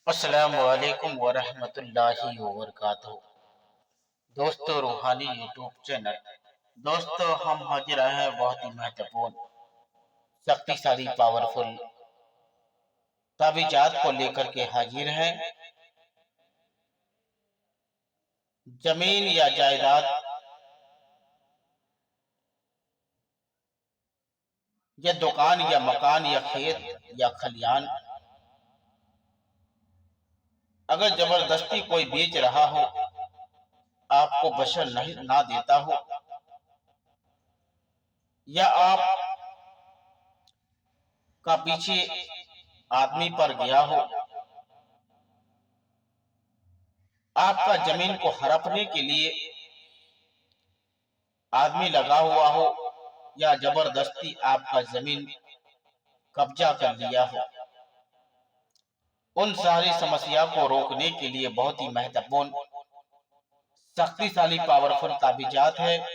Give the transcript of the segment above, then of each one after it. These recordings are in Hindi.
अस्सलाम वालेकुम वरहमतुल्लाहि वबरकातुहू। दोस्तों, रूहानी यूट्यूब चैनल। दोस्तों, हम हाजिर आए हैं बहुत ही महत्वपूर्ण, शक्तिशाली, पावरफुल ताबीजात को लेकर के हाजिर हैं। जमीन या जायदाद या दुकान या मकान या खेत या खलियान अगर जबरदस्ती कोई बेच रहा हो, आपको बशर नहीं ना देता हो, या आप का पीछे आदमी पर गया हो, आपका जमीन को हड़पने के लिए आदमी लगा हुआ हो, या जबरदस्ती आपका जमीन कब्जा कर लिया हो, उन सारी समस्या को रोकने के लिए बहुत ही महत्वपूर्ण, शक्तिशाली, पावरफुल ताबीजात है।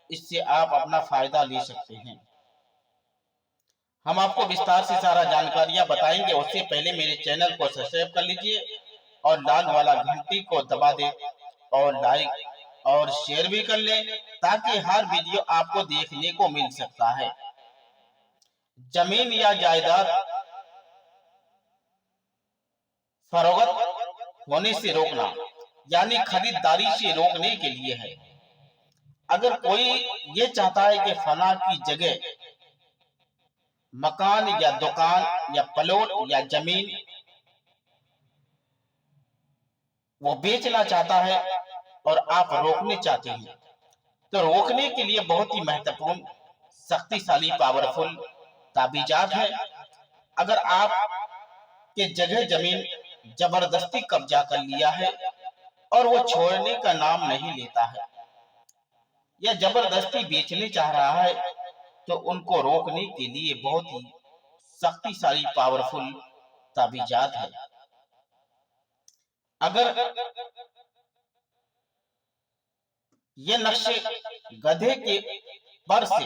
इससे आप अपना फायदा ले सकते हैं। हम आपको विस्तार से सारा जानकारियां बताएंगे। उससे पहले मेरे चैनल को सब्सक्राइब कर लीजिए और लाल वाला घंटी को दबा दें और लाइक और शेयर भी कर लें, ताकि हर वीडियो आपको देखने को मिल सकता है। जमीन या जायदाद फरोख्त होने से रोकना, यानी खरीदारी से रोकने के लिए है। अगर कोई ये चाहता है कि फला की जगह मकान या दुकान या प्लॉट या जमीन वो बेचना चाहता है और आप रोकने चाहते हैं, तो रोकने के लिए बहुत ही महत्वपूर्ण, शक्तिशाली, पावरफुल ताबीजात है। अगर आप के जगह जमीन जबरदस्ती कब्जा कर लिया है और वो छोड़ने का नाम नहीं लेता है, या जबरदस्ती बेचने चाह रहा है, तो उनको रोकने के लिए बहुत ही शक्तिशाली, पावरफुल ताबीजात है। अगर ये नक्शे गधे के पर से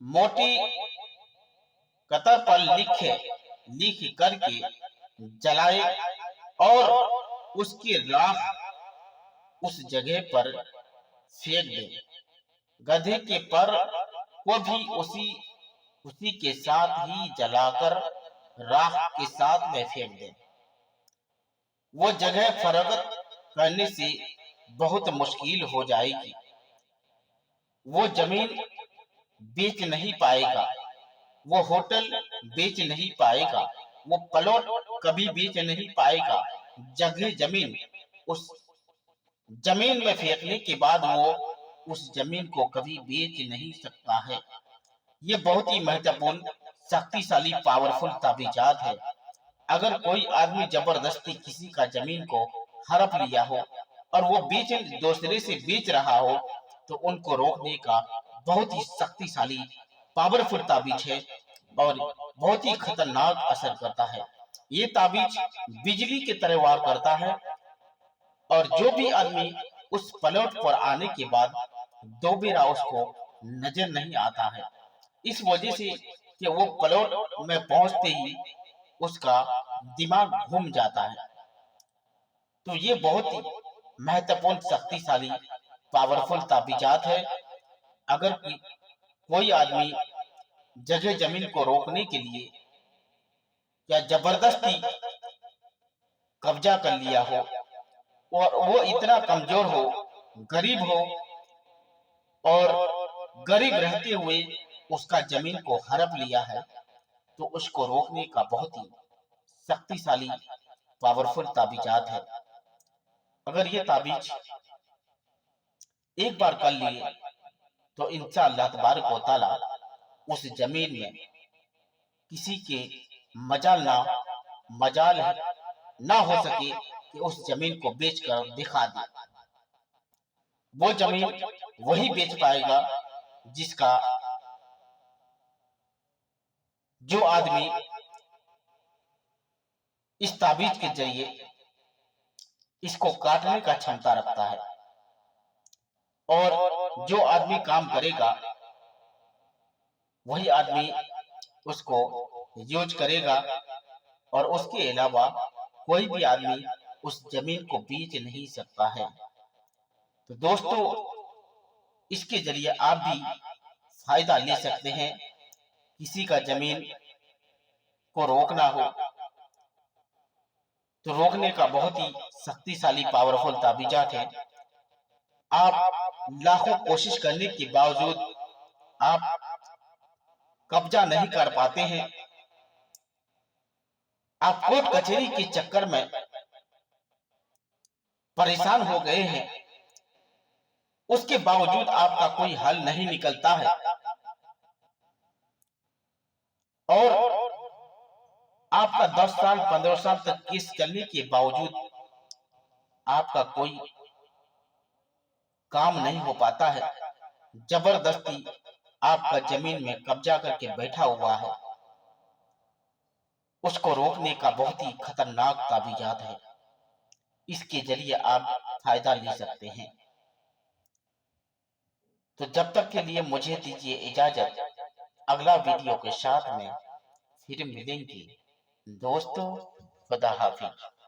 मोटी कतर पर लिख करके जलाए और उसकी राख उस जगह पर फेंक दे, गधे के पर को भी उसी के साथ ही जलाकर राख के साथ में फेंक दे, वो जगह फरोख्त करने से बहुत मुश्किल हो जाएगी। वो जमीन बेच नहीं पाएगा, वो होटल बेच नहीं पाएगा, वो प्लॉट कभी बेच नहीं पाएगा। जगह जमीन उस जमीन में फेंकने के बाद वो उस जमीन को कभी बेच नहीं सकता है। ये बहुत ही महत्वपूर्ण, शक्तिशाली, पावरफुल ताबीजात है। अगर कोई आदमी जबरदस्ती किसी का जमीन को हड़प लिया हो और वो दूसरे से बेच रहा हो, तो उनको रोकने का बहुत ही शक्तिशाली, पावरफुल ताबीज है और बहुत ही खतरनाक असर करता है। ये ताबीज बिजली की तरह वार करता है और जो भी आदमी उस प्लॉट पर आने के बाद दोबारा उसको नजर नहीं आता है, इस वजह से कि वो प्लॉट में पहुंचते ही उसका दिमाग घूम जाता है। तो ये बहुत ही महत्वपूर्ण, शक्तिशाली, पावरफुल ताबीजात है। अगर कोई आदमी जगह जमीन को रोकने के लिए या जबरदस्ती कब्जा कर लिया हो और वो इतना कमजोर हो, गरीब हो और गरीब रहते हुए उसका जमीन को हड़प लिया है, तो उसको रोकने का बहुत ही शक्तिशाली, पावरफुल ताबीजात है। अगर ये ताबीज एक बार कर लिए तो इंशाअल्लाह तबारक व तआला उस जमीन में किसी के मजाल ना हो सके कि उस जमीन को बेचकर दिखा दे। वो जमीन वही बेच पाएगा जिसका जो आदमी इस ताबीज के जरिए इसको काटने का क्षमता रखता है, और जो आदमी काम करेगा वही आदमी उसको यूज करेगा और उसके अलावा कोई भी आदमी उस जमीन को बेच नहीं सकता है। तो दोस्तों, इसके जरिए आप भी फायदा ले सकते हैं। किसी का जमीन को रोकना हो तो रोकने का बहुत ही शक्तिशाली पावरफुल ताबीजात है। आप लाखों कोशिश करने के बावजूद आप कब्जा नहीं कर पाते हैं। आप कोर्ट कचहरी के चक्कर में परेशान हो गए हैं, उसके बावजूद आपका कोई हल नहीं निकलता है और आपका 10 साल 15 साल तक केस चलने के बावजूद आपका कोई काम नहीं हो पाता है। जबरदस्ती आपका जमीन में कब्जा करके बैठा हुआ है, उसको रोकने का बहुत ही खतरनाक ताबीजात है। इसके जरिए आप फायदा ले सकते हैं। तो जब तक के लिए मुझे दीजिए इजाजत। अगला वीडियो के साथ में फिर मिलेंगे दोस्तों। खुदा हाफिज।